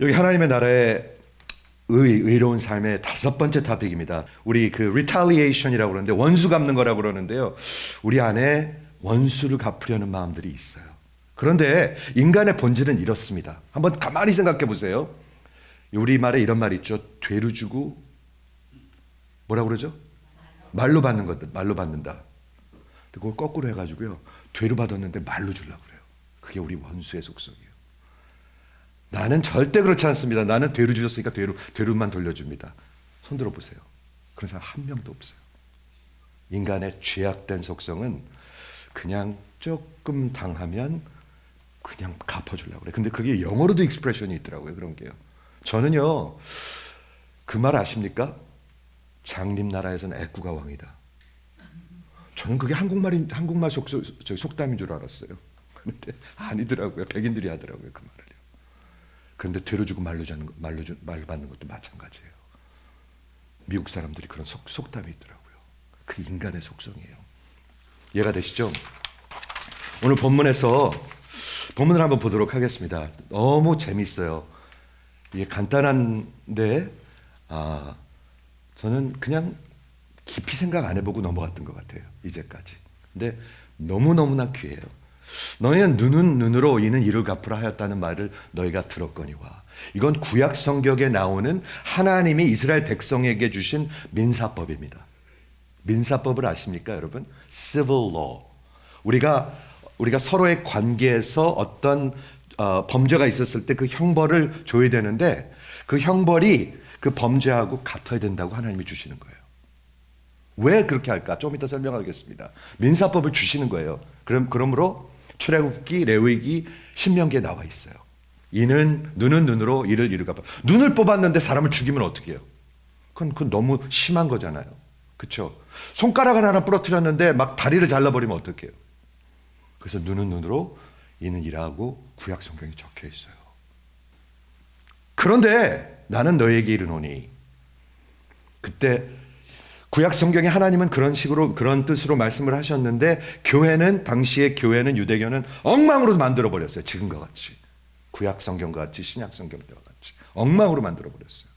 여기 하나님의 나라의 의로운 삶의 다섯 번째 토픽입니다. 우리 그 retaliation이라고 그러는데 원수 갚는 거라고 그러는데요. 우리 안에 원수를 갚으려는 마음들이 있어요. 그런데 인간의 본질은 이렇습니다. 한번 가만히 생각해 보세요. 우리말에 이런 말이 있죠. 되로 주고 뭐라고 그러죠? 말로 받는 것, 말로 받는다. 그걸 거꾸로 해가지고요. 되로 받았는데 말로 주려고 그래요. 그게 우리 원수의 속성이에요. 나는 절대 그렇지 않습니다. 나는 되로 주셨으니까 되로만 돌려줍니다. 손 들어보세요. 그런 사람 한 명도 없어요. 인간의 죄악된 속성은 그냥 조금 당하면 그냥 갚아주려고 그래. 근데 그게 영어로도 익스프레션이 있더라고요. 그런 게요. 저는요, 그 말 아십니까? 장님나라에서는 애꾸가 왕이다. 저는 그게 한국말 속담인 줄 알았어요. 그런데 아니더라고요. 백인들이 하더라고요. 그 말을요. 그런데 되로 주고 말로 받는 것도 마찬가지예요. 미국 사람들이 그런 속담이 있더라고요. 그 인간의 속성이에요. 이해가 되시죠? 오늘 본문을 한번 보도록 하겠습니다. 너무 재밌어요. 이게 간단한데 저는 그냥 깊이 생각 안 해보고 넘어갔던 것 같아요. 이제까지. 근데 너무너무나 귀해요. 너희는 눈은 눈으로 이는 이를 갚으라 하였다는 말을 너희가 들었거니와. 이건 구약 성경에 나오는 하나님이 이스라엘 백성에게 주신 민사법입니다. 민사법을 아십니까, 여러분? Civil law. 우리가 서로의 관계에서 어떤 범죄가 있었을 때 그 형벌을 줘야 되는데 그 형벌이 그 범죄하고 같아야 된다고 하나님이 주시는 거예요. 왜 그렇게 할까? 좀 이따 설명하겠습니다. 민사법을 주시는 거예요. 그러므로 출애굽기, 레위기, 신명기에 나와 있어요. 눈은 눈으로 이를 갚아. 눈을 뽑았는데 사람을 죽이면 어떻게 해요? 그건 너무 심한 거잖아요. 그렇죠? 손가락을 하나 부러뜨렸는데 막 다리를 잘라버리면 어떡해요? 그래서 눈은 눈으로 이는 이라고 구약 성경에 적혀 있어요. 그런데 나는 너에게 이르노니, 그때 구약 성경에 하나님은 그런 식으로 그런 뜻으로 말씀을 하셨는데 당시의 교회는 유대교는 엉망으로 만들어 버렸어요. 지금과 같이 구약 성경과 같이 신약 성경과 같이 엉망으로 만들어 버렸어요.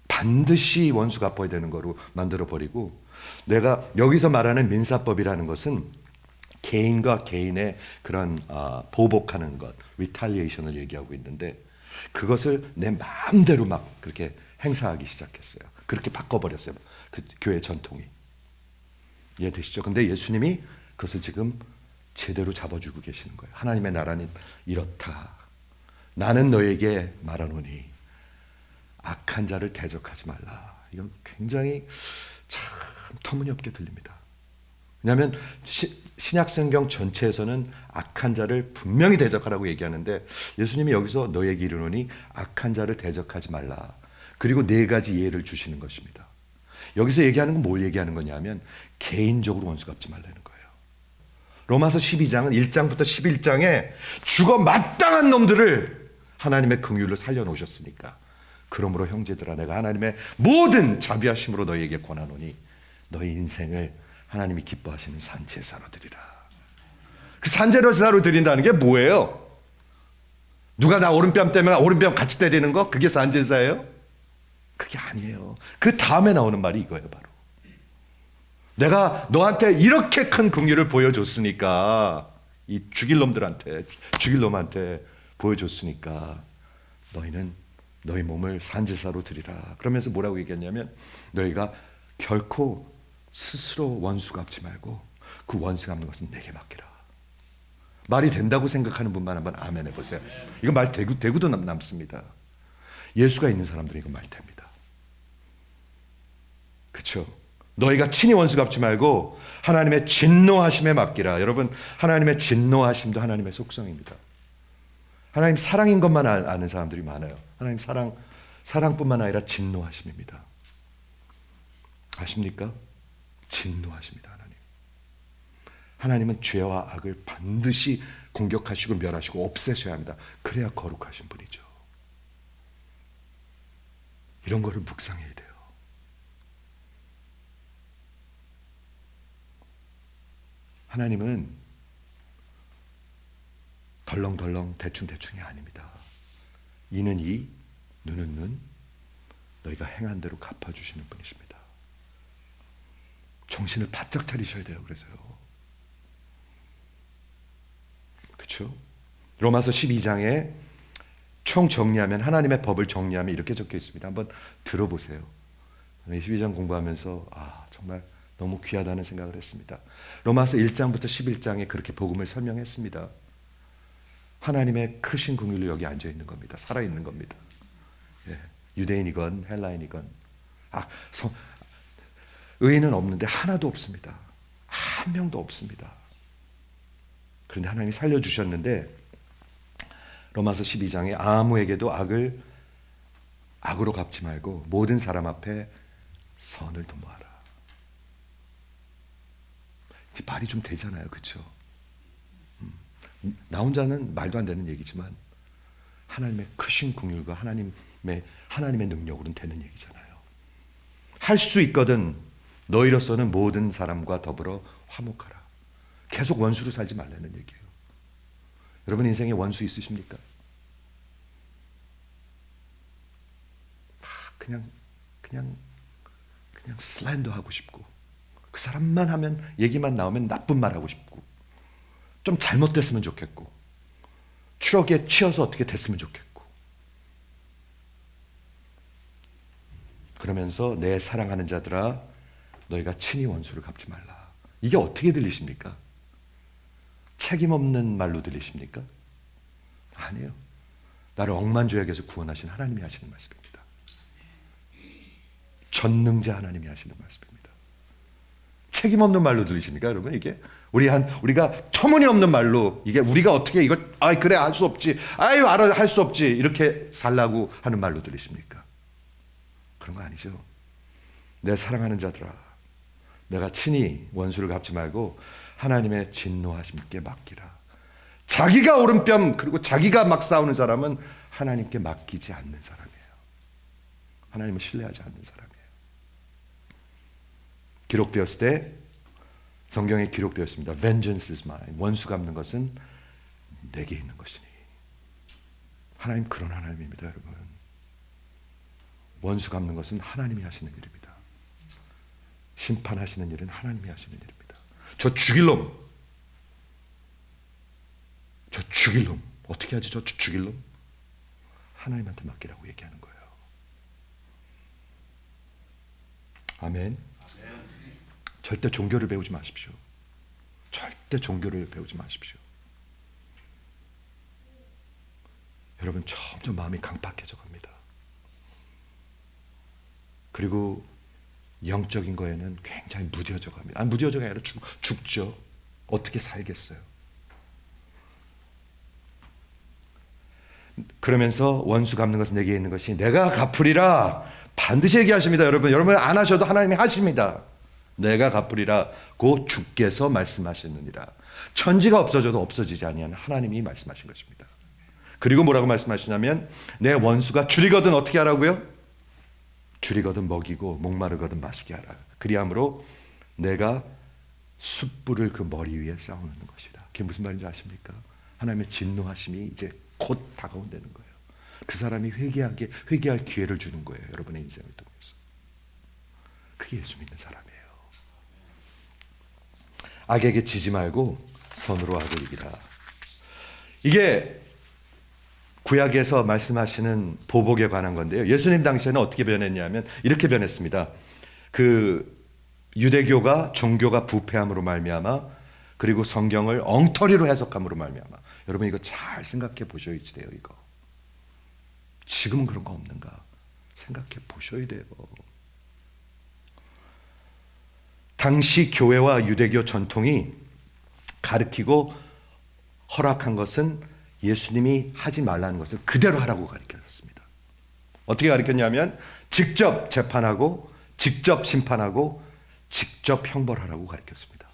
반드시 원수 갚아야 되는 거로 만들어 버리고, 내가 여기서 말하는 민사법이라는 것은 개인과 개인의 그런 보복하는 것, retaliation을 얘기하고 있는데 그것을 내 마음대로 막 그렇게 행사하기 시작했어요. 그렇게 바꿔버렸어요. 그 교회 전통이. 이해되시죠? 근데 예수님이 그것을 지금 제대로 잡아주고 계시는 거예요. 하나님의 나라는 이렇다. 나는 너에게 말하노니 악한 자를 대적하지 말라. 이건 굉장히 참 터무니없게 들립니다. 왜냐하면 신약성경 전체에서는 악한 자를 분명히 대적하라고 얘기하는데 예수님이 여기서 너에게 이르노니 악한 자를 대적하지 말라. 그리고 네 가지 예를 주시는 것입니다. 여기서 얘기하는 건 뭘 얘기하는 거냐면 개인적으로 원수 갚지 말라는 거예요. 로마서 12장은 1장부터 11장에 죽어 마땅한 놈들을 하나님의 긍휼로 살려놓으셨으니까, 그러므로 형제들아 내가 하나님의 모든 자비하심으로 너희에게 권하노니 너희 인생을 하나님이 기뻐하시는 산제사로 드리라. 그 산제사로 드린다는 게 뭐예요? 누가 나 오른뺨 때문에 오른뺨 같이 때리는 거? 그게 산제사예요? 그게 아니에요. 그 다음에 나오는 말이 이거예요. 바로 내가 너한테 이렇게 큰 긍휼을 보여줬으니까, 이 죽일 놈한테 보여줬으니까 너희는 너희 몸을 산제사로 드리라. 그러면서 뭐라고 얘기했냐면 너희가 결코 스스로 원수 갚지 말고 그 원수 갚는 것은 내게 맡기라. 말이 된다고 생각하는 분만 한번 아멘 해보세요. 이거 말 대구도 남습니다. 예수가 있는 사람들은 이거 말 됩니다. 그렇죠? 너희가 친히 원수 갚지 말고 하나님의 진노하심에 맡기라. 여러분, 하나님의 진노하심도 하나님의 속성입니다. 하나님 사랑인 것만 아는 사람들이 많아요. 하나님 사랑뿐만 아니라 진노하심입니다. 아십니까? 진노하십니다. 하나님은 죄와 악을 반드시 공격하시고 멸하시고 없애셔야 합니다. 그래야 거룩하신 분이죠. 이런 거를 묵상해야 돼요. 하나님은 덜렁덜렁 대충대충이 아닙니다. 이는 이, 눈은 눈, 너희가 행한 대로 갚아주시는 분이십니다. 정신을 바짝 차리셔야 돼요. 그래서요. 그렇죠? 로마서 12장에 총 정리하면, 하나님의 법을 정리하면 이렇게 적혀 있습니다. 한번 들어보세요. 12장 공부하면서 정말 너무 귀하다는 생각을 했습니다. 로마서 1장부터 11장에 그렇게 복음을 설명했습니다. 하나님의 크신 긍휼로 여기 앉아 있는 겁니다. 살아 있는 겁니다. 예. 유대인이건 헬라인이건 의인은 없는데 하나도 없습니다. 한 명도 없습니다. 그런데 하나님이 살려주셨는데 로마서 12장에 아무에게도 악을 악으로 갚지 말고 모든 사람 앞에 선을 도모하라. 이제 말이 좀 되잖아요. 그렇죠? 나 혼자는 말도 안 되는 얘기지만 하나님의 크신 긍휼과 하나님의 능력으로는 되는 얘기잖아요. 할 수 있거든 너희로서는 모든 사람과 더불어 화목하라. 계속 원수로 살지 말라는 얘기예요. 여러분 인생에 원수 있으십니까? 그냥 슬렌더 하고 싶고, 그 사람만 하면 얘기만 나오면 나쁜 말 하고 싶고, 좀 잘못됐으면 좋겠고, 추억에 치여서 어떻게 됐으면 좋겠고, 그러면서 내 사랑하는 자들아 너희가 친히 원수를 갚지 말라. 이게 어떻게 들리십니까? 책임 없는 말로 들리십니까? 아니에요. 나를 억만죄악에서 구원하신 하나님이 하시는 말씀입니다. 전능자 하나님이 하시는 말씀입니다. 책임 없는 말로 들리십니까, 여러분? 이게 우리가 터무니없는 말로, 이게 우리가 어떻게 이걸 그래 할 수 없지, 알아 할 수 없지, 이렇게 살라고 하는 말로 들리십니까? 그런 거 아니죠. 내 사랑하는 자들아, 내가 친히 원수를 갚지 말고 하나님의 진노하심께 맡기라. 자기가 오른뺨 그리고 자기가 막 싸우는 사람은 하나님께 맡기지 않는 사람이에요. 하나님을 신뢰하지 않는 사람이에요. 기록되었을 때 성경에 기록되었습니다. Vengeance is mine. 원수 갚는 것은 내게 있는 것이니. 하나님 그런 하나님입니다, 여러분. 원수 갚는 것은 하나님이 하시는 일입니다. 심판하시는 일은 하나님이 하시는 일입니다. 저 죽일 놈 어떻게 하지? 저 죽일 놈 하나님한테 맡기라고 얘기하는 거예요. 아멘. 절대 종교를 배우지 마십시오. 절대 종교를 배우지 마십시오. 여러분 점점 마음이 강팍해져 갑니다. 그리고 영적인 거에는 굉장히 무뎌져 갑니다. 무뎌져가 아니라 죽죠. 어떻게 살겠어요? 그러면서 원수 갚는 것은 내게 있는 것이 내가 갚으리라 반드시 얘기하십니다. 여러분 안 하셔도 하나님이 하십니다. 내가 갚으리라 고 주께서 말씀하시느니라. 천지가 없어져도 없어지지 아니하는 하나님이 말씀하신 것입니다. 그리고 뭐라고 말씀하시냐면 내 원수가 줄이거든 어떻게 하라고요? 줄이거든 먹이고 목마르거든 마시게 하라. 그리함으로 내가 숯불을 그 머리 위에 쌓아놓는 것이라. 그게 무슨 말인지 아십니까? 하나님의 진노하심이 이제 곧 다가온다는 거예요. 그 사람이 회개할 기회를 주는 거예요. 여러분의 인생을 통해서. 그게 예수 믿는 사람이에요. 악에게 지지 말고 선으로 악을 이기라. 이게 구약에서 말씀하시는 보복에 관한 건데요. 예수님 당시에는 어떻게 변했냐면 이렇게 변했습니다. 그 유대교가 종교가 부패함으로 말미암아 그리고 성경을 엉터리로 해석함으로 말미암아. 여러분 이거 잘 생각해 보셔야 돼요. 이거 지금은 그런 거 없는가 생각해 보셔야 돼요. 당시 교회와 유대교 전통이 가르치고 허락한 것은 예수님이 하지 말라는 것을 그대로 하라고 가르쳤습니다. 어떻게 가르쳤냐면 직접 재판하고 직접 심판하고 직접 형벌하라고 가르쳤습니다.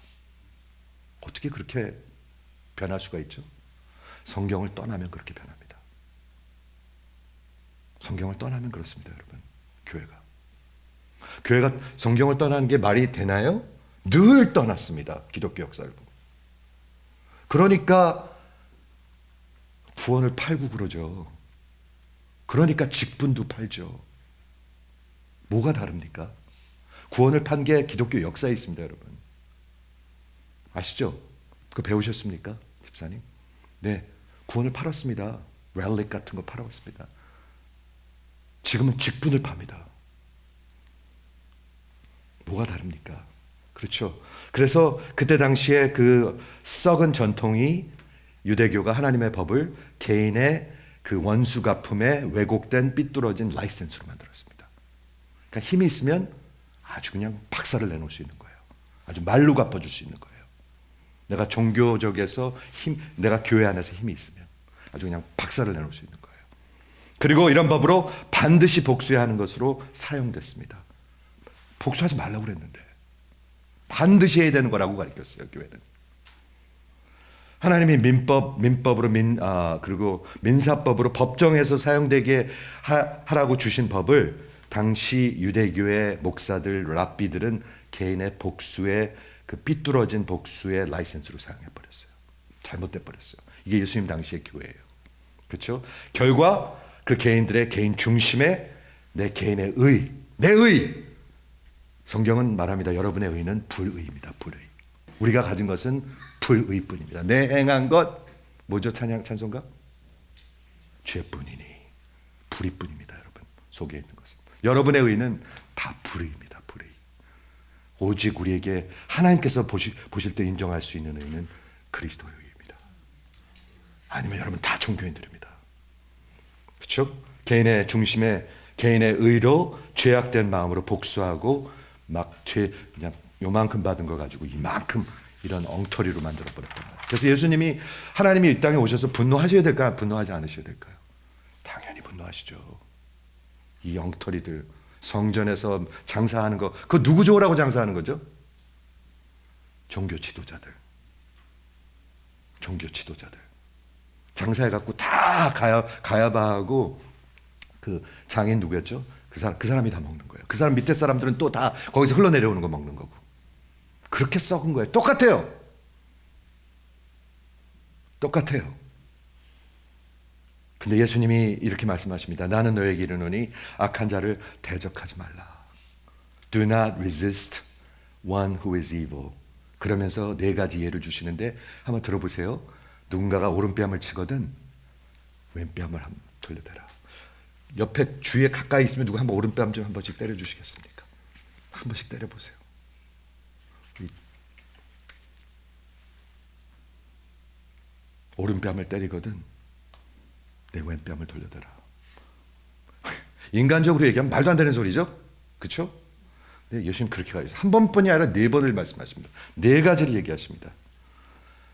어떻게 그렇게 변할 수가 있죠? 성경을 떠나면 그렇게 변합니다. 성경을 떠나면 그렇습니다, 여러분. 교회가 성경을 떠나는 게 말이 되나요? 늘 떠났습니다. 기독교 역사를 보면. 그러니까 구원을 팔고 그러죠. 그러니까 직분도 팔죠. 뭐가 다릅니까? 구원을 판 게 기독교 역사에 있습니다, 여러분. 아시죠? 그거 배우셨습니까? 집사님? 네, 구원을 팔았습니다. 렐릭 같은 거 팔아왔습니다. 지금은 직분을 팝니다. 뭐가 다릅니까? 그렇죠. 그래서 그때 당시에 그 썩은 전통이 유대교가 하나님의 법을 개인의 그 원수 갚음에 왜곡된 삐뚤어진 라이센스로 만들었습니다. 그러니까 힘이 있으면 아주 그냥 박살을 내놓을 수 있는 거예요. 아주 말로 갚아줄 수 있는 거예요. 내가 종교적에서 내가 교회 안에서 힘이 있으면 아주 그냥 박살을 내놓을 수 있는 거예요. 그리고 이런 법으로 반드시 복수해야 하는 것으로 사용됐습니다. 복수하지 말라고 그랬는데 반드시 해야 되는 거라고 가르쳤어요, 교회는. 하나님이 민법으로 그리고 민사법으로 법정에서 사용되게 하라고 주신 법을 당시 유대교의 목사들, 랍비들은 개인의 복수의 그 삐뚤어진 복수의 라이센스로 사용해 버렸어요. 잘못돼 버렸어요. 이게 예수님 당시의 교회예요. 그렇죠? 결과 그 개인들의 개인 중심에 내 개인의 의, 내 의. 성경은 말합니다. 여러분의 의는 불의입니다. 불의. 우리가 가진 것은 불의뿐입니다. 내 행한 것 뭐죠? 찬송가? 죄뿐이니 불의뿐입니다. 여러분 속에 있는 것은 여러분의 의는 다 불의입니다. 불의. 오직 우리에게 하나님께서 보실 때 인정할 수 있는 의는 그리스도의 의입니다. 아니면 여러분 다 종교인들입니다. 그렇죠? 개인의 중심에 개인의 의로 죄악된 마음으로 복수하고 막 그냥 요만큼 받은 거 가지고 이만큼 이런 엉터리로 만들어버렸단 말이에요. 그래서 예수님이 하나님이 이 땅에 오셔서 분노하셔야 될까요? 분노하지 않으셔야 될까요? 당연히 분노하시죠. 이 엉터리들 성전에서 장사하는 거 그거 누구 좋으라고 장사하는 거죠? 종교 지도자들. 종교 지도자들. 장사해갖고 다 가야바하고 그 장인 누구였죠? 그 사람이 다 먹는 거예요. 그 사람 밑에 사람들은 또 다 거기서 흘러내려오는 거 먹는 거고. 그렇게 썩은 거예요. 똑같아요. 똑같아요. 근데 예수님이 이렇게 말씀하십니다. 나는 너에게 이르노니 악한 자를 대적하지 말라. Do not resist one who is evil. 그러면서 네 가지 예를 주시는데 한번 들어보세요. 누군가가 오른뺨을 치거든 왼뺨을 한번 돌려대라. 옆에 주위에 가까이 있으면 누구 한번 오른뺨 좀 한 번씩 때려주시겠습니까? 한 번씩 때려보세요. 오른뺨을 때리거든 내 왼뺨을 돌려대라. 인간적으로 얘기하면 말도 안 되는 소리죠. 그렇죠? 네, 예수님 그렇게 가르쳐요. 한 번뿐이 아니라 4번을 말씀하십니다. 4가지를 얘기하십니다.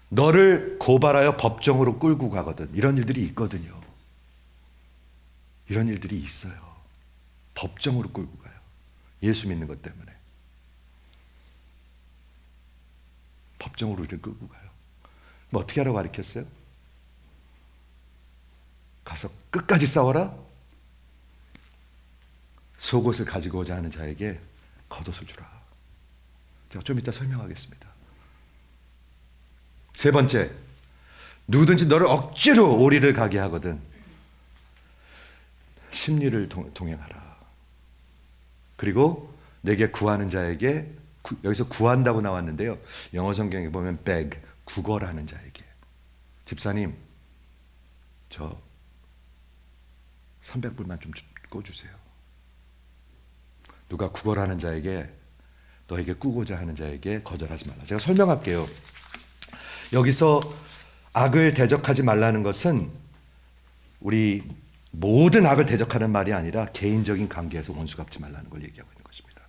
너를 고발하여 법정으로 끌고 가거든. 이런 일들이 있거든요. 이런 일들이 있어요. 법정으로 끌고 가요. 예수 믿는 것 때문에. 법정으로 우리를 끌고 가요. 뭐 어떻게 하라고 가르쳤어요? 가서 끝까지 싸워라. 속옷을 가지고자 하는 자에게 겉옷을 주라. 제가 좀 이따 설명하겠습니다. 3번째, 누구든지 너를 억지로 오리를 가게 하거든 심리를 동행하라. 그리고 내게 구하는 자에게 여기서 구한다고 나왔는데요. 영어 성경에 보면 beg, 구걸하는 자에게. 집사님, 저 300불만 좀 꿔주세요. 누가 구걸하는 자에게 너에게 꾸고자 하는 자에게 거절하지 말라. 제가 설명할게요. 여기서 악을 대적하지 말라는 것은 우리 모든 악을 대적하는 말이 아니라 개인적인 관계에서 원수 갚지 말라는 걸 얘기하고 있는 것입니다.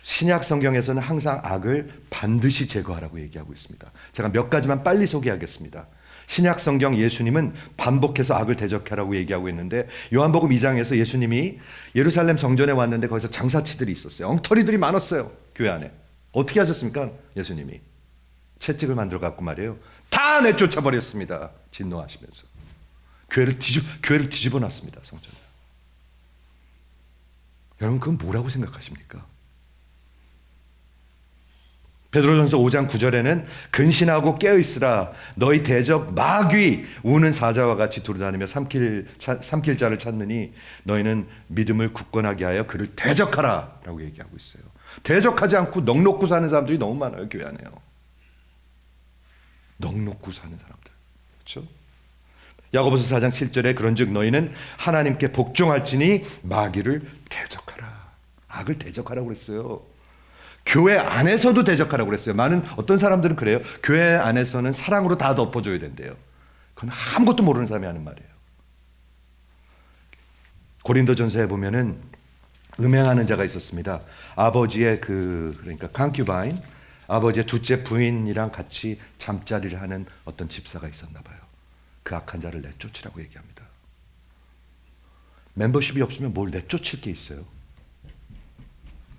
신약 성경에서는 항상 악을 반드시 제거하라고 얘기하고 있습니다. 제가 몇 가지만 빨리 소개하겠습니다. 신약 성경 예수님은 반복해서 악을 대적하라고 얘기하고 있는데 요한복음 2장에서 예수님이 예루살렘 성전에 왔는데 거기서 장사치들이 있었어요. 엉터리들이 많았어요. 교회 안에. 어떻게 하셨습니까? 예수님이 채찍을 만들어 갖고 말이에요. 다 내쫓아 버렸습니다. 진노하시면서. 교회를 뒤집어 놨습니다. 성전을. 여러분 그건 뭐라고 생각하십니까? 베드로전서 5장 9절에는 근신하고 깨어있으라 너희 대적 마귀 우는 사자와 같이 돌아다니며 삼킬 자를 찾느니 너희는 믿음을 굳건하게 하여 그를 대적하라 라고 얘기하고 있어요. 대적하지 않고 넉넉고 사는 사람들이 너무 많아요. 교회 안에요. 넉넉고 사는 사람들. 그렇죠? 야고보서 4장 7절에 그런즉 너희는 하나님께 복종할지니 마귀를 대적하라. 악을 대적하라고 그랬어요. 교회 안에서도 대적하라고 그랬어요. 많은 어떤 사람들은 그래요. 교회 안에서는 사랑으로 다 덮어줘야 된대요. 그건 아무것도 모르는 사람이 하는 말이에요. 고린도전서에 보면은 음행하는 자가 있었습니다. 아버지의 그러니까 concubine, 아버지의 둘째 부인이랑 같이 잠자리를 하는 어떤 집사가 있었나 봐요. 그 악한 자를 내쫓으라고 얘기합니다. 멤버십이 없으면 뭘 내쫓을 게 있어요.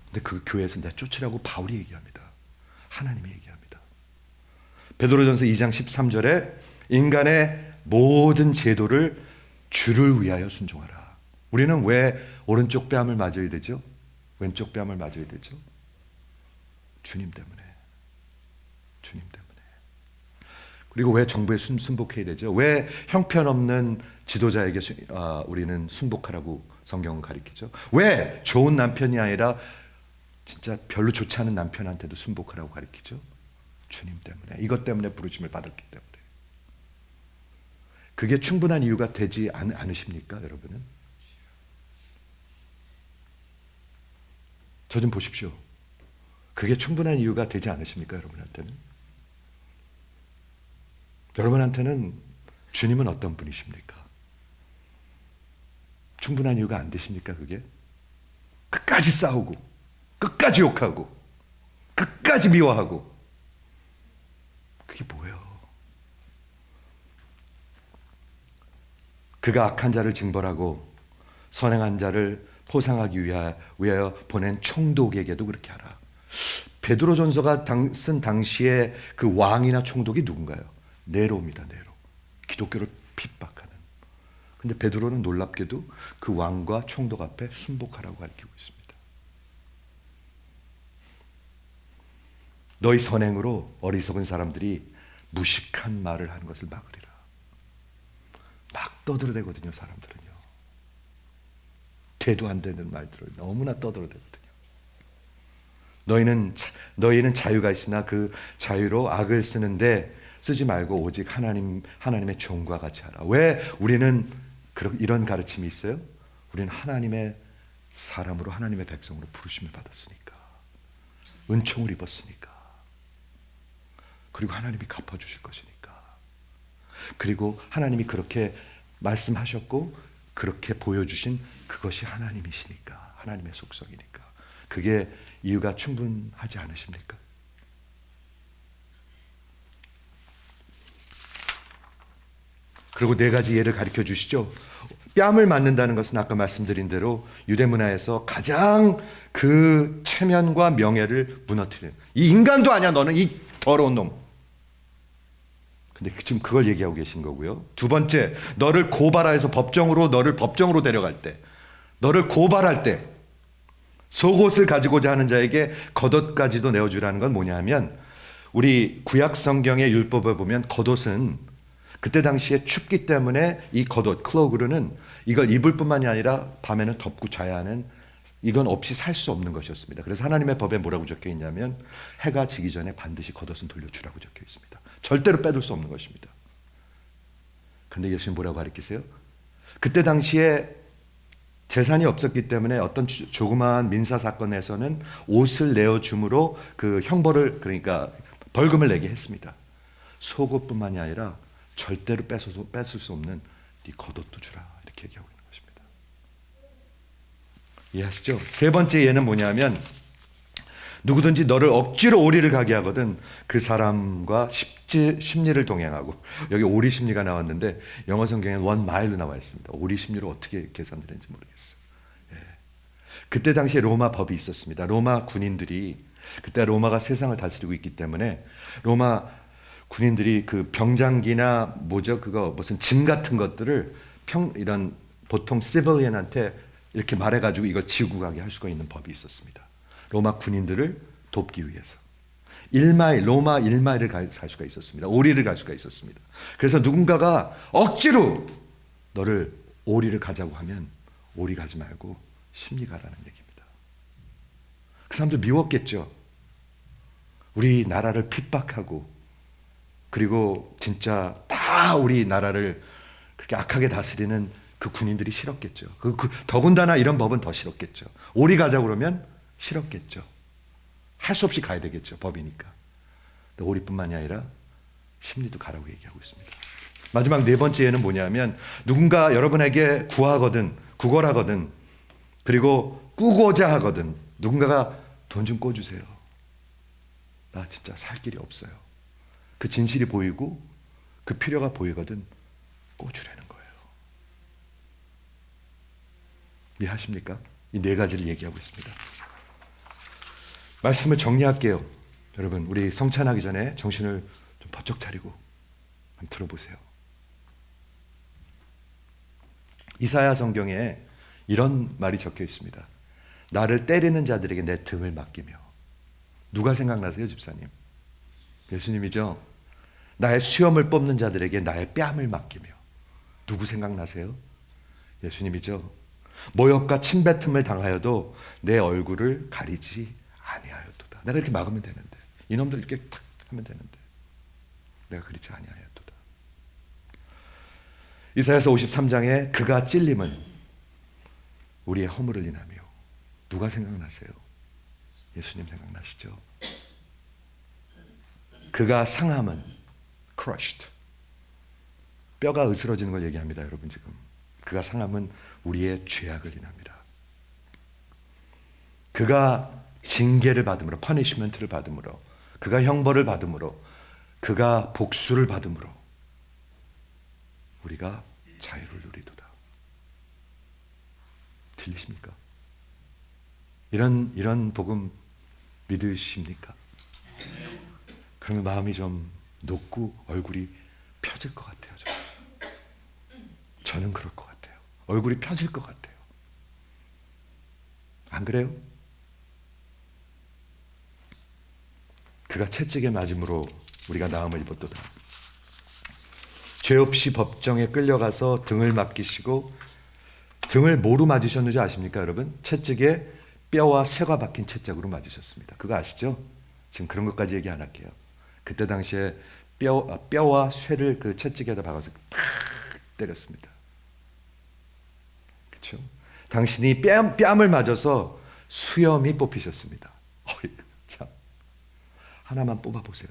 근데 그 교회에서 내쫓으라고 바울이 얘기합니다. 하나님이 얘기합니다. 베드로전서 2장 13절에 인간의 모든 제도를 주를 위하여 순종하라. 우리는 왜 오른쪽 뺨을 맞아야 되죠? 왼쪽 뺨을 맞아야 되죠? 주님 때문에. 주님 때문에. 그리고 왜 정부에 순복해야 되죠? 왜 형편없는 지도자에게 우리는 순복하라고 성경은 가르치죠? 왜 좋은 남편이 아니라 진짜 별로 좋지 않은 남편한테도 순복하라고 가르치죠? 주님 때문에. 이것 때문에 부르심을 받았기 때문에. 그게 충분한 이유가 되지 않으십니까, 여러분은? 저 좀 보십시오. 그게 충분한 이유가 되지 않으십니까, 여러분한테는? 여러분한테는 주님은 어떤 분이십니까? 충분한 이유가 안 되십니까, 그게? 끝까지 싸우고 끝까지 욕하고 끝까지 미워하고 그게 뭐예요? 그가 악한 자를 징벌하고 선행한 자를 포상하기 위하여 보낸 총독에게도 그렇게 하라. 베드로전서가 쓴 당시에 그 왕이나 총독이 누군가요? 네로입니다. 네로. 기독교를 핍박하는. 근데 베드로는 놀랍게도 그 왕과 총독 앞에 순복하라고 가르치고 있습니다. 너희 선행으로 어리석은 사람들이 무식한 말을 하는 것을 막으리라. 막 떠들어대거든요, 사람들은요. 되도 안 되는 말들을 너무나 떠들어대거든요. 너희는 자유가 있으나 그 자유로 악을 쓰지 말고 오직 하나님의 종과 같이 하라. 왜 우리는 이런 가르침이 있어요? 우리는 하나님의 사람으로 하나님의 백성으로 부르심을 받았으니까. 은총을 입었으니까. 그리고 하나님이 갚아주실 것이니까. 그리고 하나님이 그렇게 말씀하셨고 그렇게 보여주신 그것이 하나님이시니까. 하나님의 속성이니까. 그게 이유가 충분하지 않으십니까? 그리고 네 가지 예를 가르쳐 주시죠. 뺨을 맞는다는 것은 아까 말씀드린 대로 유대 문화에서 가장 그 체면과 명예를 무너뜨리는, 이 인간도 아니야 너는, 이 더러운 놈. 근데 지금 그걸 얘기하고 계신 거고요. 두 번째, 너를 고발하여서 너를 법정으로 데려갈 때, 너를 고발할 때 속옷을 가지고자 하는 자에게 겉옷까지도 내어주라는 건 뭐냐면, 우리 구약 성경의 율법을 보면 겉옷은 그때 당시에 춥기 때문에 이 겉옷, 클로그르는 이걸 입을 뿐만이 아니라 밤에는 덮고 자야 하는, 이건 없이 살 수 없는 것이었습니다. 그래서 하나님의 법에 뭐라고 적혀 있냐면 해가 지기 전에 반드시 겉옷은 돌려주라고 적혀 있습니다. 절대로 빼둘 수 없는 것입니다. 근데 예수님 뭐라고 가르치세요? 그때 당시에 재산이 없었기 때문에 어떤 조그마한 민사 사건에서는 옷을 내어줌으로 그 형벌을, 그러니까 벌금을 내게 했습니다. 속옷뿐만이 아니라 절대로 뺏을 수 없는 네 겉옷도 주라, 이렇게 얘기하고 있는 것입니다. 이해하시죠? 세 번째 예는 뭐냐면, 누구든지 너를 억지로 오리를 가게 하거든 그 사람과 십리를 동행하고, 여기 오리 십리가 나왔는데 영어 성경에는 1마일로 나와 있습니다. 오리 십리를 어떻게 계산되는지 모르겠어요. 예. 그때 당시에 로마 법이 있었습니다. 로마 군인들이, 그때 로마가 세상을 다스리고 있기 때문에 로마 군인들이 그 병장기나 그거 무슨 짐 같은 것들을 이런 보통 시빌리언한테 이렇게 말해가지고 이걸 지고 가게 할 수가 있는 법이 있었습니다. 로마 군인들을 돕기 위해서. 로마 1마일을 갈 수가 있었습니다. 오리를 갈 수가 있었습니다. 그래서 누군가가 억지로 너를 오리를 가자고 하면 오리 가지 말고 심리 가라는 얘기입니다. 그 사람들 미웠겠죠. 우리 나라를 핍박하고 그리고 진짜 다 우리 나라를 그렇게 악하게 다스리는 그 군인들이 싫었겠죠. 더군다나 이런 법은 더 싫었겠죠. 오리 가자고 그러면 싫었겠죠. 할 수 없이 가야 되겠죠. 법이니까. 오리뿐만이 아니라 심리도 가라고 얘기하고 있습니다. 마지막 네 번째는 뭐냐면 누군가 여러분에게 구걸하거든 그리고 꾸고자 하거든 누군가가 돈 좀 꿔주세요. 나 진짜 살 길이 없어요. 그 진실이 보이고 그 필요가 보이거든 꿔주라는 거예요. 이해하십니까? 이 네 가지를 얘기하고 있습니다. 말씀을 정리할게요. 여러분 우리 성찬하기 전에 정신을 좀 번쩍 차리고 한번 들어보세요. 이사야 성경에 이런 말이 적혀 있습니다. 나를 때리는 자들에게 내 등을 맡기며. 누가 생각나세요, 집사님? 예수님이죠. 나의 수염을 뽑는 자들에게 나의 뺨을 맡기며. 누구 생각나세요? 예수님이죠. 모욕과 침뱉음을 당하여도 내 얼굴을 가리지 아니하였도다. 내가 이렇게 막으면 되는데, 이놈들 이렇게 탁 하면 되는데 내가 그렇지 아니하였도다. 이사야서 53장에 그가 찔림은 우리의 허물을 인하며. 누가 생각나세요? 예수님 생각나시죠? 그가 상함은 crushed. 뼈가 으스러지는 걸 얘기합니다, 여러분 지금. 그가 상함은 우리의 죄악을 인합니다. 그가 징계를 받음으로, 퍼니시먼트를 받음으로, 그가 형벌을 받음으로, 그가 복수를 받음으로 우리가 자유를 누리도다. 들리십니까? 이런 복음 믿으십니까? 그러면 마음이 좀 녹고 얼굴이 펴질 것 같아요. 저는 그럴 것 같아요. 얼굴이 펴질 것 같아요. 안 그래요? 그가 채찍에 맞음으로 우리가 나음을 입었도다. 죄 없이 법정에 끌려가서 등을 맡기시고, 등을 뭐로 맞으셨는지 아십니까, 여러분? 채찍에 뼈와 쇠가 박힌 채찍으로 맞으셨습니다. 그거 아시죠? 지금 그런 것까지 얘기 안 할게요. 그때 당시에 뼈와 쇠를 그 채찍에다 박아서 팍 때렸습니다. 그렇죠? 당신이 뺨을 맞아서 수염이 뽑히셨습니다. 참, 하나만 뽑아보세요.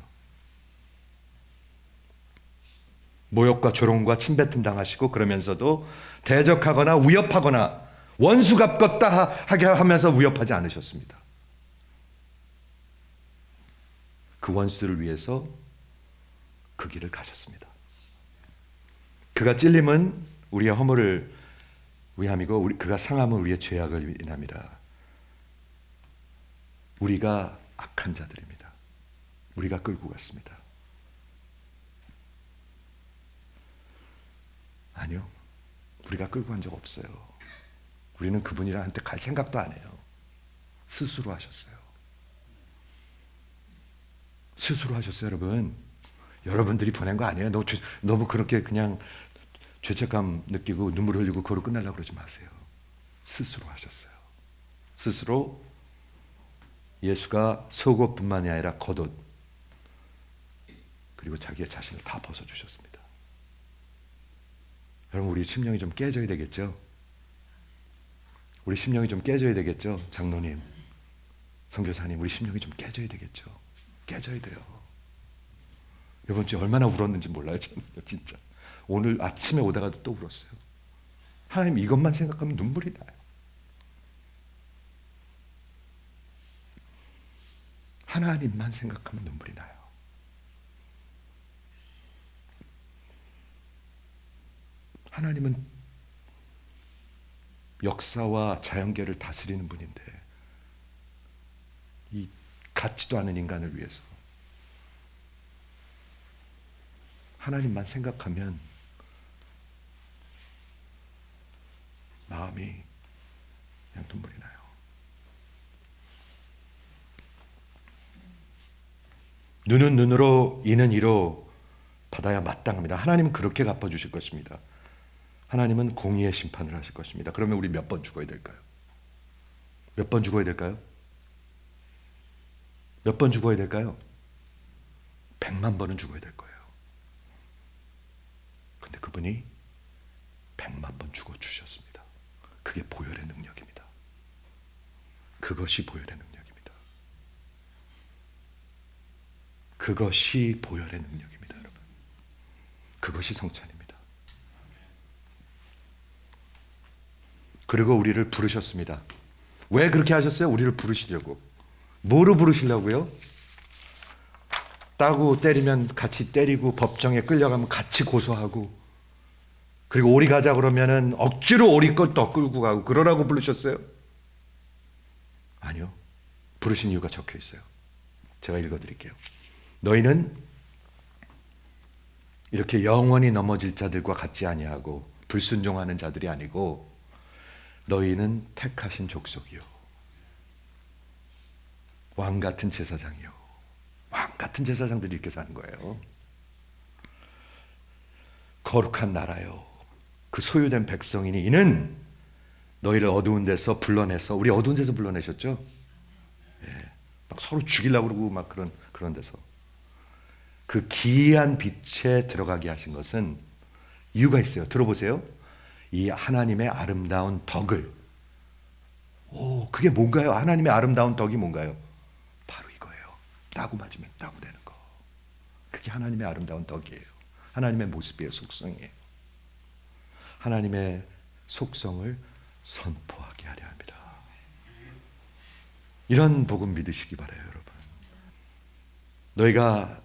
모욕과 조롱과 침뱉음 당하시고, 그러면서도 대적하거나 위협하거나 원수 갚겠다 하게 하면서 위협하지 않으셨습니다. 그 원수들을 위해서 그 길을 가셨습니다. 그가 찔림은 우리의 허물을 위함이고, 그가 상함은 우리의 죄악을 인함이라. 우리가 악한 자들입니다. 우리가 끌고 갔습니다. 아니요, 우리가 끌고 간 적 없어요. 우리는 그분이랑한테 갈 생각도 안 해요. 스스로 하셨어요. 스스로 하셨어요, 여러분. 여러분들이 보낸 거 아니에요. 너무 그렇게 그냥 죄책감 느끼고 눈물 흘리고 그걸로 끝내려고 그러지 마세요. 스스로 하셨어요. 스스로 예수가 속옷뿐만이 아니라 겉옷 그리고 자기의 자신을 다 벗어주셨습니다. 여러분, 우리 심령이 좀 깨져야 되겠죠? 우리 심령이 좀 깨져야 되겠죠? 장로님, 선교사님, 우리 심령이 좀 깨져야 되겠죠? 깨져야 돼요. 이번 주에 얼마나 울었는지 몰라요, 진짜. 오늘 아침에 오다가도 또 울었어요. 하나님, 이것만 생각하면 눈물이 나요. 하나님만 생각하면 눈물이 나요. 하나님은 역사와 자연계를 다스리는 분인데, 이 같지도 않은 인간을 위해서 하나님만 생각하면 마음이 그냥 눈물이 나요. 눈은 눈으로 이는 이로 받아야 마땅합니다. 하나님은 그렇게 갚아주실 것입니다. 하나님은 공의의 심판을 하실 것입니다. 그러면 우리 몇 번 죽어야 될까요? 몇 번 죽어야 될까요? 몇 번 죽어야 될까요? 100만 번은 죽어야 될 거예요. 근데 그분이 100만 번 죽어주셨습니다. 그게 보혈의 능력입니다. 그것이 보혈의 능력입니다. 그것이 보혈의 능력입니다, 여러분. 그것이 성찬입니다. 그리고 우리를 부르셨습니다. 왜 그렇게 하셨어요? 우리를 부르시려고. 뭐로 부르시려고요? 따고 때리면 같이 때리고, 법정에 끌려가면 같이 고소하고, 그리고 오리 가자 그러면은 억지로 오리 걸 끌고 가고, 그러라고 부르셨어요? 아니요. 부르신 이유가 적혀 있어요. 제가 읽어드릴게요. 너희는 이렇게 영원히 넘어질 자들과 같지 아니하고 불순종하는 자들이 아니고 너희는 택하신 족속이요, 왕 같은 제사장이요. 왕 같은 제사장들이 이렇게 사는 거예요. 거룩한 나라요, 그 소유된 백성이니 이는 너희를 어두운 데서 불러내서, 우리 어두운 데서 불러내셨죠? 예, 막 서로 죽이려고 그러고 막 그런 데서 그 기이한 빛에 들어가게 하신 것은 이유가 있어요. 들어보세요. 이 하나님의 아름다운 덕을, 그게 뭔가요? 하나님의 아름다운 덕이 뭔가요? 바로 이거예요. 따고 맞으면 따고 되는 거. 그게 하나님의 아름다운 덕이에요. 하나님의 모습이에요. 속성이에요. 하나님의 속성을 선포하게 하려 합니다. 이런 복음 믿으시기 바라요, 여러분. 너희가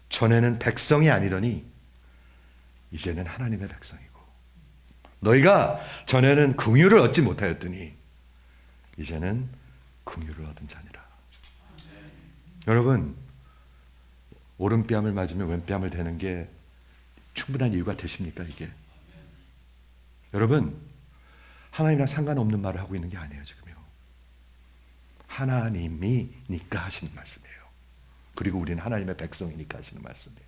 전에는 백성이 아니더니 이제는 하나님의 백성이고, 너희가 전에는 긍휼을 얻지 못하였더니 이제는 긍휼을 얻은 자니라. 여러분, 오른뺨을 맞으면 왼뺨을 대는 게 충분한 이유가 되십니까, 이게? 여러분, 하나님이랑 상관없는 말을 하고 있는 게 아니에요, 지금요. 하나님이니까 하시는 말씀이에요. 그리고 우리는 하나님의 백성이니까 하시는 말씀이에요.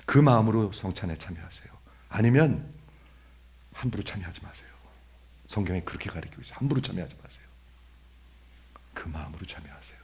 그 마음으로 성찬에 참여하세요. 아니면 함부로 참여하지 마세요. 성경에 그렇게 가르치고 있어요. 함부로 참여하지 마세요. 그 마음으로 참여하세요.